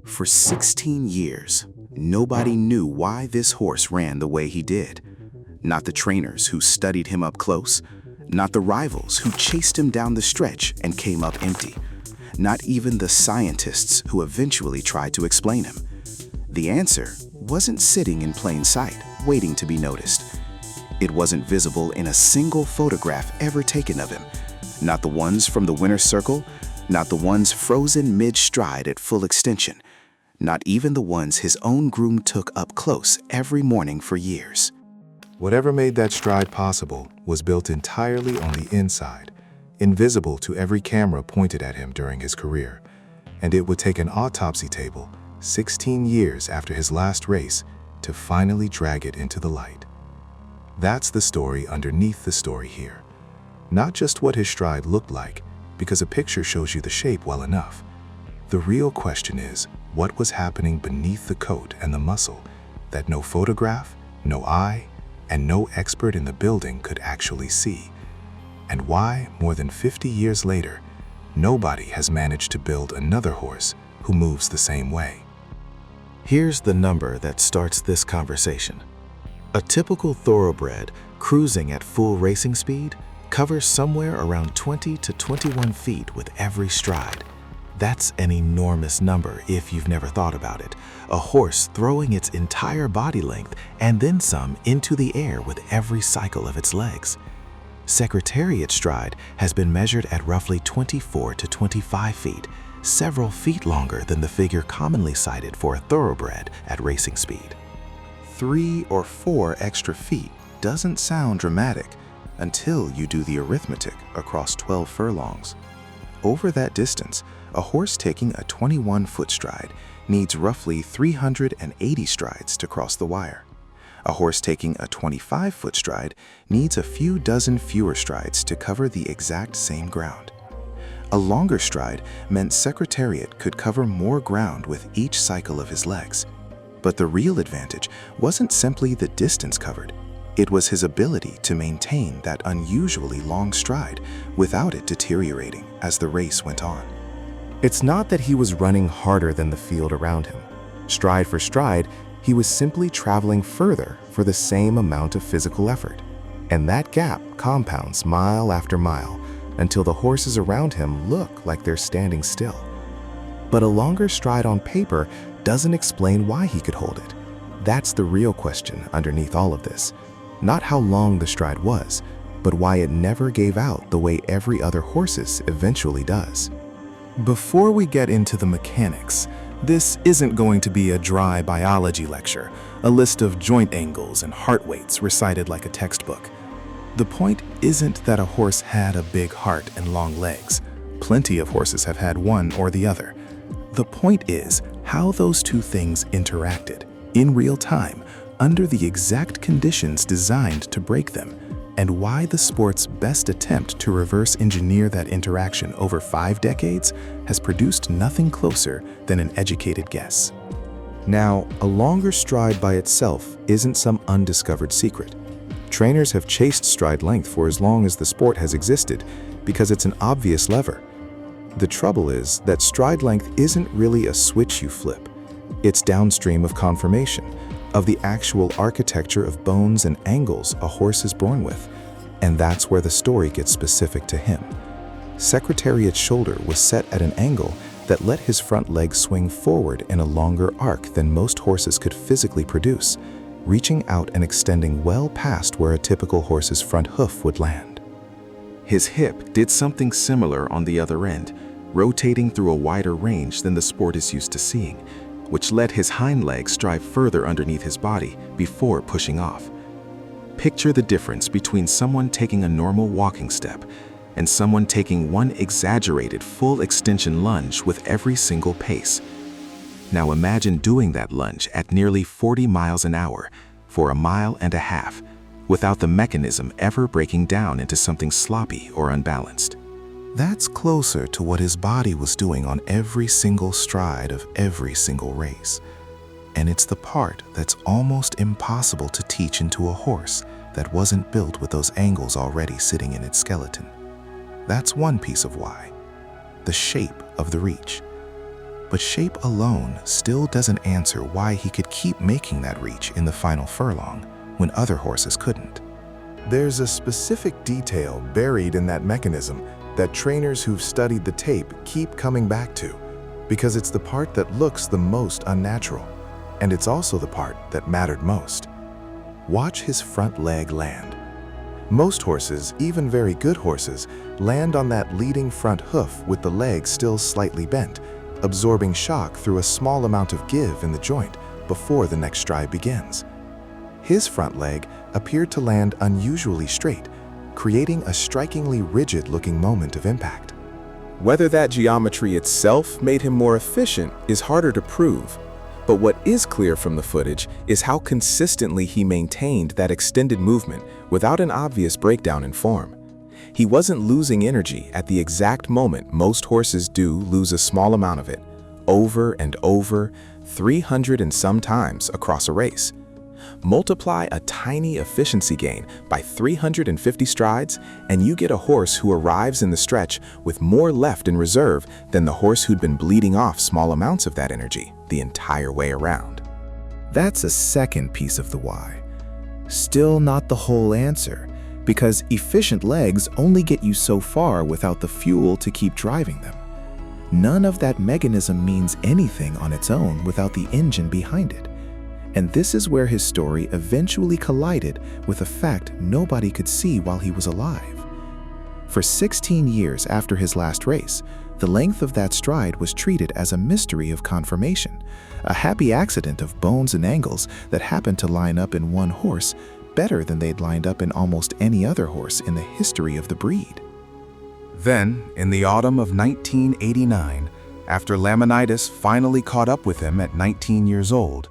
For 16 years, nobody knew why this horse ran the way he did. Not the trainers who studied him up close, not the rivals who chased him down the stretch and came up empty, not even the scientists who eventually tried to explain him. The answer wasn't sitting in plain sight, waiting to be noticed. It wasn't visible in a single photograph ever taken of him, not the ones from the winner's circle, not the ones frozen mid-stride at full extension, not even the ones his own groom took up close every morning for years. Whatever made that stride possible was built entirely on the inside, invisible to every camera pointed at him during his career, and it would take an autopsy table 16 years after his last race to finally drag it into the light. That's the story underneath the story here. Not just what his stride looked like, because a picture shows you the shape well enough. The real question is, what was happening beneath the coat and the muscle that no photograph, no eye, and no expert in the building could actually see? And why, more than 50 years later, nobody has managed to build another horse who moves the same way? Here's the number that starts this conversation. A typical thoroughbred cruising at full racing speed covers somewhere around 20 to 21 feet with every stride. That's an enormous number if you've never thought about it. A horse throwing its entire body length and then some into the air with every cycle of its legs. Secretariat stride has been measured at roughly 24 to 25 feet, several feet longer than the figure commonly cited for a thoroughbred at racing speed. 3 or 4 extra feet doesn't sound dramatic until you do the arithmetic across 12 furlongs. Over that distance, a horse taking a 21-foot stride needs roughly 380 strides to cross the wire. A horse taking a 25-foot stride needs a few dozen fewer strides to cover the exact same ground. A longer stride meant Secretariat could cover more ground with each cycle of his legs. But the real advantage wasn't simply the distance covered. It was his ability to maintain that unusually long stride without it deteriorating as the race went on. It's not that he was running harder than the field around him. Stride for stride, he was simply traveling further for the same amount of physical effort. And that gap compounds mile after mile until the horses around him look like they're standing still. But a longer stride on paper doesn't explain why he could hold it. That's the real question underneath all of this. Not how long the stride was, but why it never gave out the way every other horse's eventually does. Before we get into the mechanics, this isn't going to be a dry biology lecture, a list of joint angles and heart weights recited like a textbook. The point isn't that a horse had a big heart and long legs. Plenty of horses have had one or the other. The point is how those two things interacted, in real time, under the exact conditions designed to break them, and why the sport's best attempt to reverse engineer that interaction over 5 decades has produced nothing closer than an educated guess. Now, a longer stride by itself isn't some undiscovered secret. Trainers have chased stride length for as long as the sport has existed because it's an obvious lever. The trouble is that stride length isn't really a switch you flip. It's downstream of conformation, of the actual architecture of bones and angles a horse is born with, and that's where the story gets specific to him. Secretariat's shoulder was set at an angle that let his front leg swing forward in a longer arc than most horses could physically produce, reaching out and extending well past where a typical horse's front hoof would land. His hip did something similar on the other end, rotating through a wider range than the sport is used to seeing, which let his hind leg strive further underneath his body before pushing off. Picture the difference between someone taking a normal walking step and someone taking one exaggerated full extension lunge with every single pace. Now imagine doing that lunge at nearly 40 miles an hour for 1.5 miles without the mechanism ever breaking down into something sloppy or unbalanced. That's closer to what his body was doing on every single stride of every single race. And it's the part that's almost impossible to teach into a horse that wasn't built with those angles already sitting in its skeleton. That's one piece of why. The shape of the reach. But shape alone still doesn't answer why he could keep making that reach in the final furlong when other horses couldn't. There's a specific detail buried in that mechanism that trainers who've studied the tape keep coming back to, because it's the part that looks the most unnatural, and it's also the part that mattered most. Watch his front leg land. Most horses, even very good horses, land on that leading front hoof with the leg still slightly bent, absorbing shock through a small amount of give in the joint before the next stride begins. His front leg appeared to land unusually straight, creating a strikingly rigid-looking moment of impact. Whether that geometry itself made him more efficient is harder to prove, but what is clear from the footage is how consistently he maintained that extended movement without an obvious breakdown in form. He wasn't losing energy at the exact moment most horses do lose a small amount of it, over and over, 300 and some times across a race. Multiply a tiny efficiency gain by 350 strides, and you get a horse who arrives in the stretch with more left in reserve than the horse who'd been bleeding off small amounts of that energy the entire way around. That's a second piece of the why. Still not the whole answer, because efficient legs only get you so far without the fuel to keep driving them. None of that mechanism means anything on its own without the engine behind it. And this is where his story eventually collided with a fact nobody could see while he was alive. For 16 years after his last race, the length of that stride was treated as a mystery of conformation, a happy accident of bones and angles that happened to line up in one horse better than they'd lined up in almost any other horse in the history of the breed. Then, in the autumn of 1989, after laminitis finally caught up with him at 19 years old,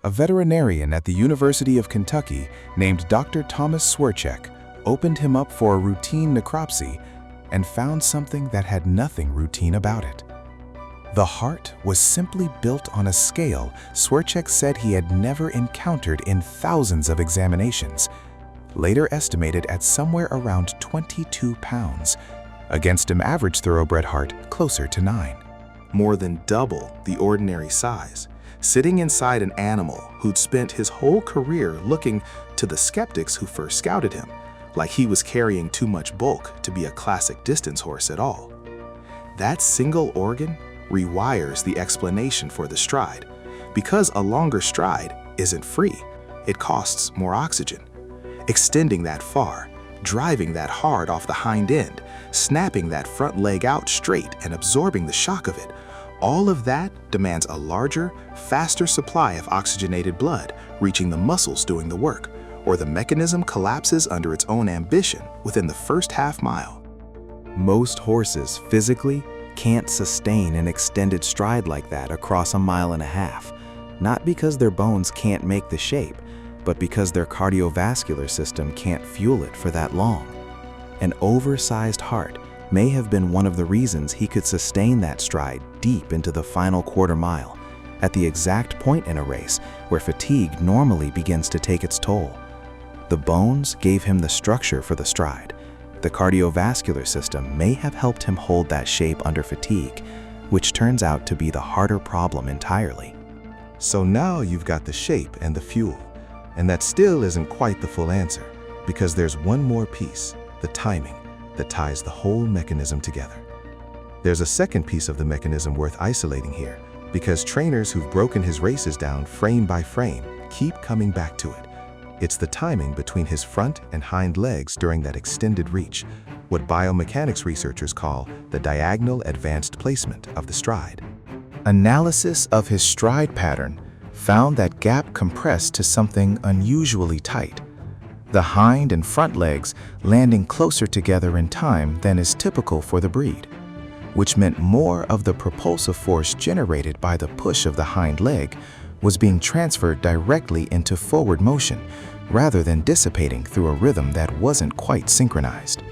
a veterinarian at the University of Kentucky named Dr. Thomas Swerchek opened him up for a routine necropsy and found something that had nothing routine about it. The heart was simply built on a scale Swerchek said he had never encountered in thousands of examinations, later estimated at somewhere around 22 pounds, against an average thoroughbred heart closer to 9. More than double the ordinary size, sitting inside an animal who'd spent his whole career looking to the skeptics who first scouted him, like he was carrying too much bulk to be a classic distance horse at all. That single organ rewires the explanation for the stride, because a longer stride isn't free. It costs more oxygen. Extending that far, driving that hard off the hind end, snapping that front leg out straight and absorbing the shock of it, all of that demands a larger, faster supply of oxygenated blood reaching the muscles doing the work, or the mechanism collapses under its own ambition within the first half mile. Most horses physically can't sustain an extended stride like that across a mile and a half, not because their bones can't make the shape, but because their cardiovascular system can't fuel it for that long. An oversized heart may have been one of the reasons he could sustain that stride deep into the final quarter mile, at the exact point in a race where fatigue normally begins to take its toll. The bones gave him the structure for the stride. The cardiovascular system may have helped him hold that shape under fatigue, which turns out to be the harder problem entirely. So now you've got the shape and the fuel, and that still isn't quite the full answer, because there's one more piece, the timing, that ties the whole mechanism together. There's a second piece of the mechanism worth isolating here, because trainers who've broken his races down frame by frame keep coming back to it. It's the timing between his front and hind legs during that extended reach, what biomechanics researchers call the diagonal advanced placement of the stride. Analysis of his stride pattern found that gap compressed to something unusually tight, the hind and front legs landing closer together in time than is typical for the breed, which meant more of the propulsive force generated by the push of the hind leg was being transferred directly into forward motion rather than dissipating through a rhythm that wasn't quite synchronized.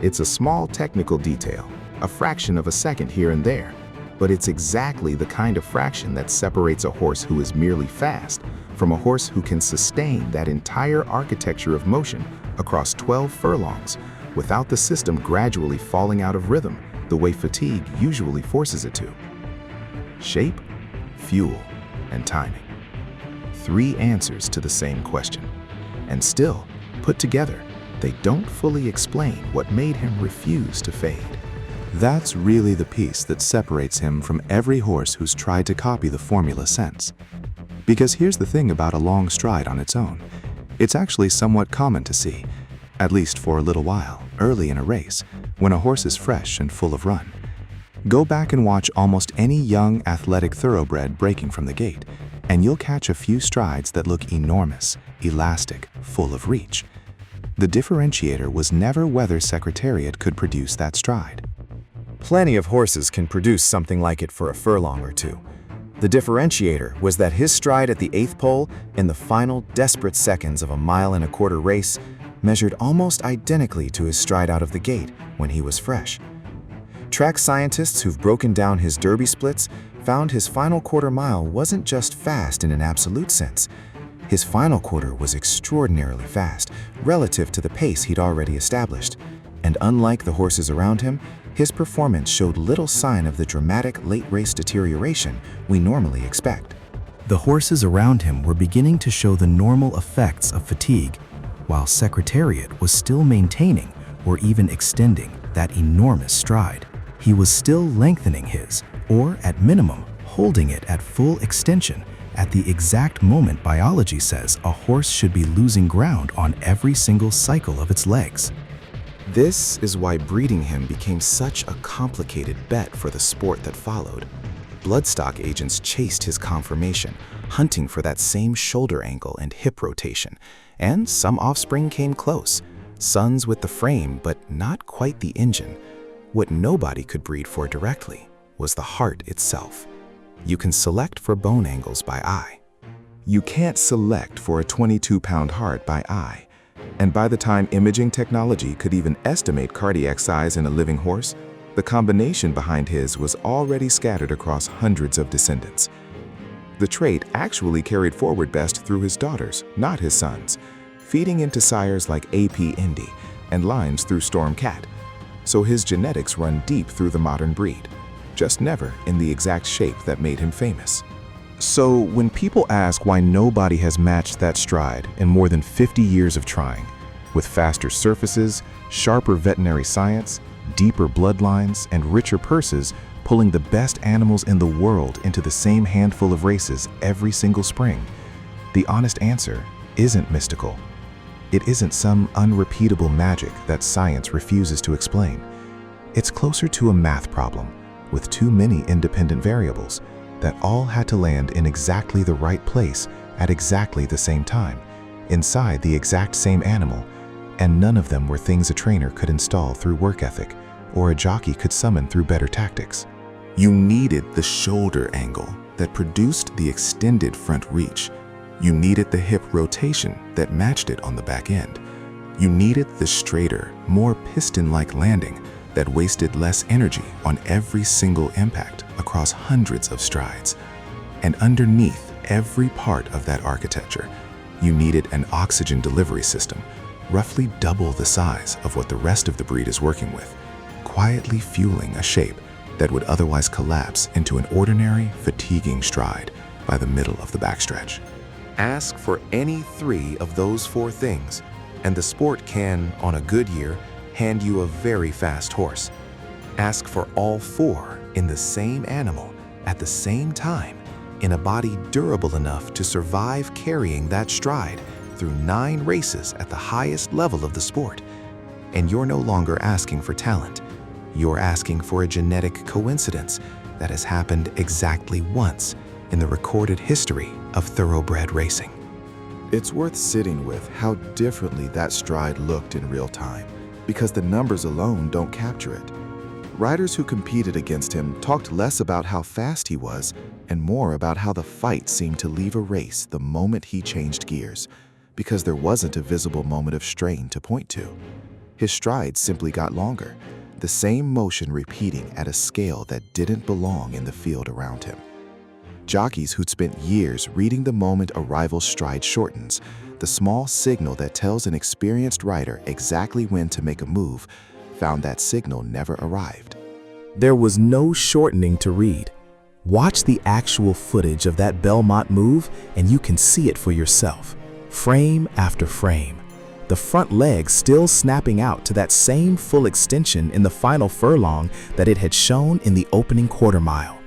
It's a small technical detail, a fraction of a second here and there, but it's exactly the kind of fraction that separates a horse who is merely fast from a horse who can sustain that entire architecture of motion across 12 furlongs without the system gradually falling out of rhythm the way fatigue usually forces it to. Shape, fuel, and timing. 3 answers to the same question. And still, put together, they don't fully explain what made him refuse to fade. That's really the piece that separates him from every horse who's tried to copy the formula since. Because here's the thing about a long stride on its own. It's actually somewhat common to see, at least for a little while, early in a race, when a horse is fresh and full of run. Go back and watch almost any young, athletic thoroughbred breaking from the gate, and you'll catch a few strides that look enormous, elastic, full of reach. The differentiator was never whether Secretariat could produce that stride. Plenty of horses can produce something like it for a furlong or two. The differentiator was that his stride at the 8th pole in the final desperate seconds of a 1.25-mile race measured almost identically to his stride out of the gate when he was fresh. Track scientists who've broken down his derby splits found his final quarter mile wasn't just fast in an absolute sense. His final quarter was extraordinarily fast relative to the pace he'd already established, and unlike the horses around him, his performance showed little sign of the dramatic late-race deterioration we normally expect. The horses around him were beginning to show the normal effects of fatigue, while Secretariat was still maintaining or even extending that enormous stride. He was still lengthening his, or at minimum, holding it at full extension at the exact moment biology says a horse should be losing ground on every single cycle of its legs. This is why breeding him became such a complicated bet for the sport that followed. Bloodstock agents chased his conformation, hunting for that same shoulder angle and hip rotation, and some offspring came close, sons with the frame but not quite the engine. What nobody could breed for directly was the heart itself. You can select for bone angles by eye. You can't select for a 22-pound heart by eye. And by the time imaging technology could even estimate cardiac size in a living horse, the combination behind his was already scattered across hundreds of descendants. The trait actually carried forward best through his daughters, not his sons, feeding into sires like AP Indy and lines through Storm Cat. So his genetics run deep through the modern breed, just never in the exact shape that made him famous. So when people ask why nobody has matched that stride in more than 50 years of trying, with faster surfaces, sharper veterinary science, deeper bloodlines, and richer purses pulling the best animals in the world into the same handful of races every single spring, the honest answer isn't mystical. It isn't some unrepeatable magic that science refuses to explain. It's closer to a math problem with too many independent variables that all had to land in exactly the right place at exactly the same time, inside the exact same animal, and none of them were things a trainer could install through work ethic or a jockey could summon through better tactics. You needed the shoulder angle that produced the extended front reach. You needed the hip rotation that matched it on the back end. You needed the straighter, more piston-like landing that wasted less energy on every single impact across hundreds of strides. And underneath every part of that architecture, you needed an oxygen delivery system, roughly double the size of what the rest of the breed is working with, quietly fueling a shape that would otherwise collapse into an ordinary, fatiguing stride by the middle of the backstretch. Ask for any 3 of those 4 things, and the sport can, on a good year, hand you a very fast horse. Ask for all 4 in the same animal at the same time, in a body durable enough to survive carrying that stride through 9 races at the highest level of the sport. And you're no longer asking for talent. You're asking for a genetic coincidence that has happened exactly once in the recorded history of thoroughbred racing. It's worth sitting with how differently that stride looked in real time, because the numbers alone don't capture it. Riders who competed against him talked less about how fast he was and more about how the fight seemed to leave a race the moment he changed gears, because there wasn't a visible moment of strain to point to. His strides simply got longer, the same motion repeating at a scale that didn't belong in the field around him. Jockeys who'd spent years reading the moment a rival's stride shortens, the small signal that tells an experienced rider exactly when to make a move, found that signal never arrived. There was no shortening to read. Watch the actual footage of that Belmont move and you can see it for yourself, frame after frame. The front leg still snapping out to that same full extension in the final furlong that it had shown in the opening quarter mile.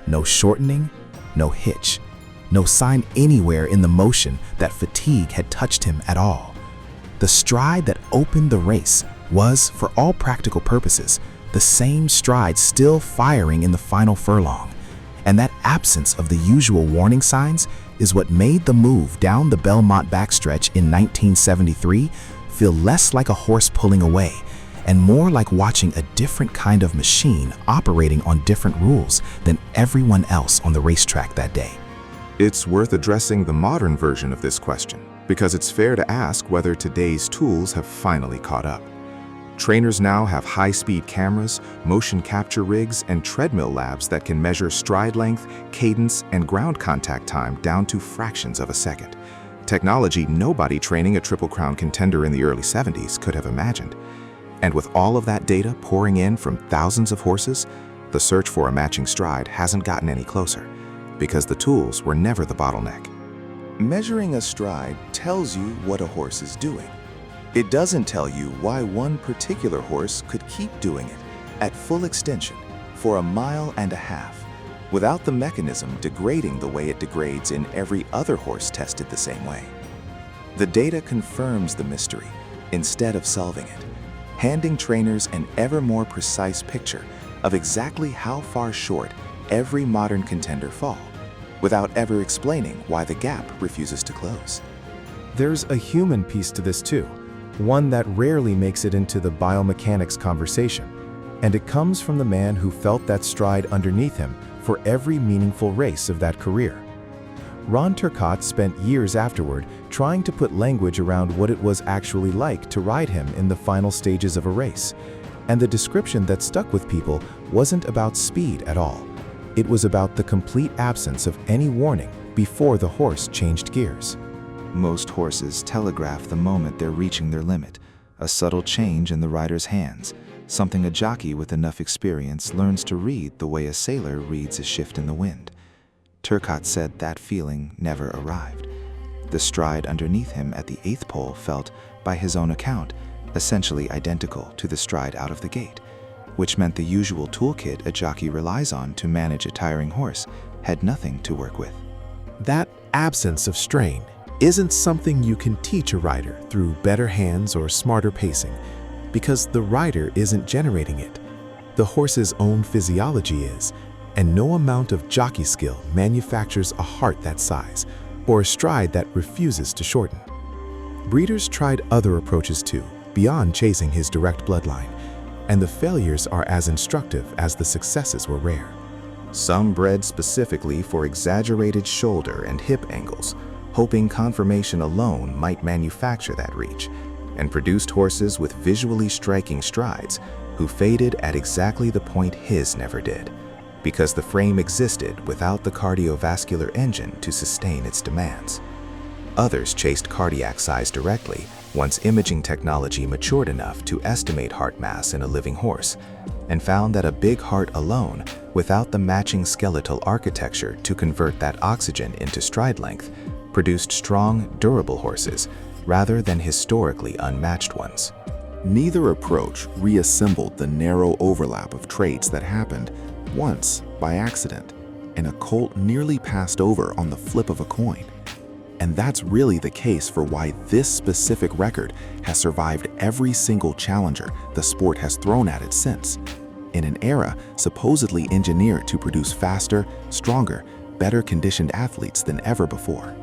No shortening, no hitch, no sign anywhere in the motion that fatigue had touched him at all. The stride that opened the race was, for all practical purposes, the same stride still firing in the final furlong. And that absence of the usual warning signs is what made the move down the Belmont backstretch in 1973 feel less like a horse pulling away and more like watching a different kind of machine operating on different rules than everyone else on the racetrack that day. It's worth addressing the modern version of this question, because it's fair to ask whether today's tools have finally caught up. Trainers now have high-speed cameras, motion capture rigs, and treadmill labs that can measure stride length, cadence, and ground contact time down to fractions of a second. Technology nobody training a Triple Crown contender in the early 70s could have imagined. And with all of that data pouring in from thousands of horses, the search for a matching stride hasn't gotten any closer, because the tools were never the bottleneck. Measuring a stride tells you what a horse is doing. It doesn't tell you why one particular horse could keep doing it at full extension for 1.5 miles without the mechanism degrading the way it degrades in every other horse tested the same way. The data confirms the mystery instead of solving it, handing trainers an ever more precise picture of exactly how far short every modern contender fall, without ever explaining why the gap refuses to close. There's a human piece to this too, one that rarely makes it into the biomechanics conversation, and it comes from the man who felt that stride underneath him for every meaningful race of that career. Ron Turcotte spent years afterward trying to put language around what it was actually like to ride him in the final stages of a race, and the description that stuck with people wasn't about speed at all. It was about the complete absence of any warning before the horse changed gears. Most horses telegraph the moment they're reaching their limit, a subtle change in the rider's hands, something a jockey with enough experience learns to read the way a sailor reads a shift in the wind. Turcotte said that feeling never arrived. The stride underneath him at the 8th pole felt, by his own account, essentially identical to the stride out of the gate, which meant the usual toolkit a jockey relies on to manage a tiring horse had nothing to work with. That absence of strain isn't something you can teach a rider through better hands or smarter pacing, because the rider isn't generating it. The horse's own physiology is, and no amount of jockey skill manufactures a heart that size, or a stride that refuses to shorten. Breeders tried other approaches too, beyond chasing his direct bloodline, and the failures are as instructive as the successes were rare. Some bred specifically for exaggerated shoulder and hip angles, hoping conformation alone might manufacture that reach, and produced horses with visually striking strides who faded at exactly the point his never did, because the frame existed without the cardiovascular engine to sustain its demands. Others chased cardiac size directly once imaging technology matured enough to estimate heart mass in a living horse, and found that a big heart alone, without the matching skeletal architecture to convert that oxygen into stride length, produced strong, durable horses rather than historically unmatched ones. Neither approach reassembled the narrow overlap of traits that happened once by accident, and a colt nearly passed over on the flip of a coin. And that's really the case for why this specific record has survived every single challenger the sport has thrown at it since, in an era supposedly engineered to produce faster, stronger, better conditioned athletes than ever before.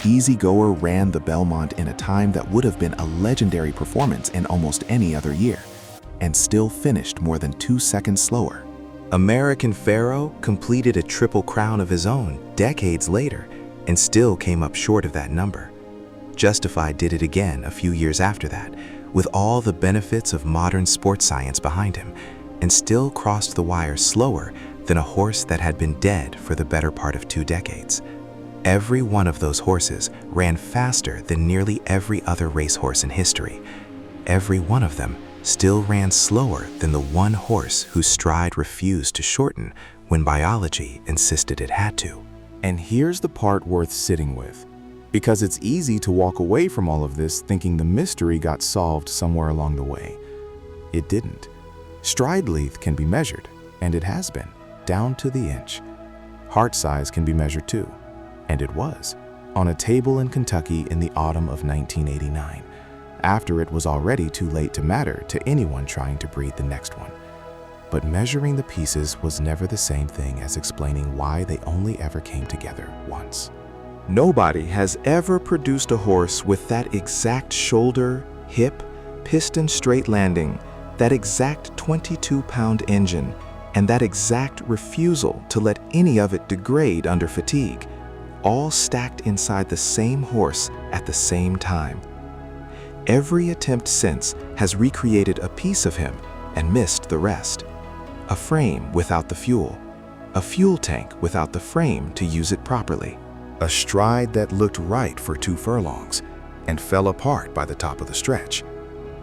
Easy Goer ran the Belmont in a time that would have been a legendary performance in almost any other year, and still finished more than 2 seconds slower. American Pharaoh completed a Triple Crown of his own decades later and still came up short of that number. Justified did it again a few years after that, with all the benefits of modern sports science behind him, and still crossed the wire slower than a horse that had been dead for the better part of 2 decades. Every one of those horses ran faster than nearly every other racehorse in history. Every one of them still ran slower than the one horse whose stride refused to shorten when biology insisted it had to. And here's the part worth sitting with, because it's easy to walk away from all of this thinking the mystery got solved somewhere along the way. It didn't. Stride length can be measured, and it has been, down to the inch. Heart size can be measured too, and it was, on a table in Kentucky in the autumn of 1989, after it was already too late to matter to anyone trying to breed the next one. But measuring the pieces was never the same thing as explaining why they only ever came together once. Nobody has ever produced a horse with that exact shoulder, hip, piston straight landing, that exact 22-pound engine, and that exact refusal to let any of it degrade under fatigue, all stacked inside the same horse at the same time. Every attempt since has recreated a piece of him and missed the rest. A frame without the fuel, a fuel tank without the frame to use it properly, A stride that looked right for 2 furlongs and fell apart by the top of the stretch,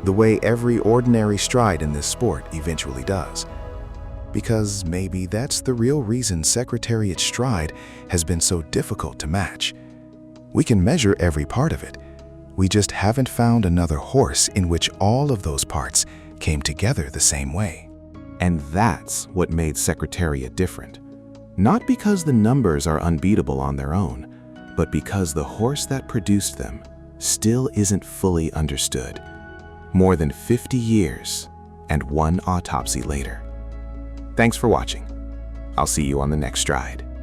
the way every ordinary stride in this sport eventually does. Because maybe that's the real reason Secretariat's stride has been so difficult to match. We can measure every part of it. We just haven't found another horse in which all of those parts came together the same way. And that's what made Secretariat different. Not because the numbers are unbeatable on their own, but because the horse that produced them still isn't fully understood. More than 50 years and 1 autopsy later. Thanks for watching. I'll see you on the next stride.